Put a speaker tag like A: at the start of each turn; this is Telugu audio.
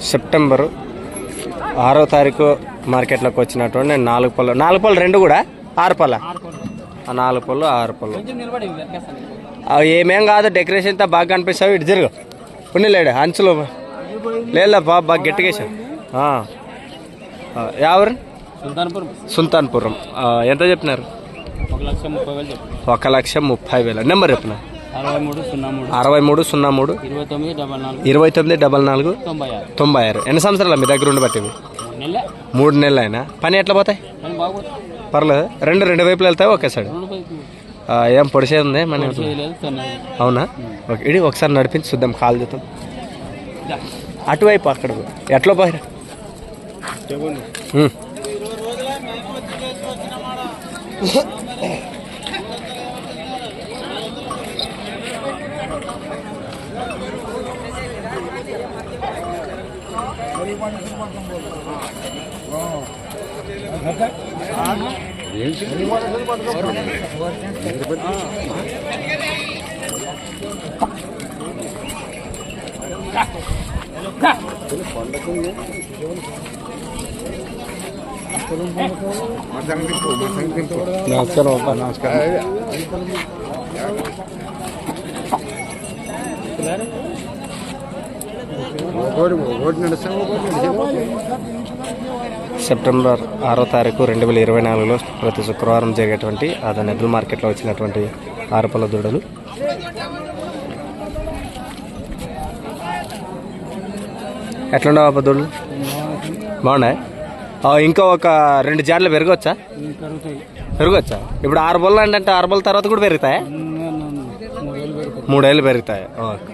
A: సెప్టెంబరు 6వ తారీఖు మార్కెట్లోకి వచ్చినటువంటి 4 పళ్ళు. 4 పళ్ళు రెండు కూడా 6 పళ్ళ? 4 పళ్ళు 6 పళ్ళు. అవి ఏమేం కాదు, డెకరేషన్ అంతా బాగా కనిపిస్తావు. ఇటు తిరుగు పుణ్య లేడు అంచులో లేదా బాగా గట్టిగేసాం. ఎవరు? సుల్తాన్పురం. ఎంత చెప్పినారు? 1,30,000. నెంబర్ చెప్పిన 6303 2944 96. ఎన్ని సంవత్సరాలు మీ దగ్గర ఉండి బట్టి? 3 నెలలు అయినా. పని ఎట్లా పోతాయి? పర్లేదు. రెండు వైపులు వెళ్తాయి ఒకేసారి? ఏం పొడిసేది ఉంది మన? అవునా? ఓకే, ఇది ఒకసారి నడిపించి చూద్దాం, కాలు చూద్దాం. అటువైపు అక్కడ ఎట్లా పోయారు? సెప్టెంబర్ 6వ తారీఖు 2024లో ప్రతి శుక్రవారం జరిగేటువంటి అదన ఎద్దుల మార్కెట్లో వచ్చినటువంటి 6 పళ్ళ దూడలు. ఎట్లుండవు దూడలు? బాగున్నాయి. ఇంకా ఒక 2 జాడ్లు పెరగవచ్చా? ఇప్పుడు 6 పళ్ళు అంటే 6 పళ్ళ తర్వాత కూడా పెరుగుతాయా? 3 ఏళ్ళు పెరుగుతాయి. ఓకే.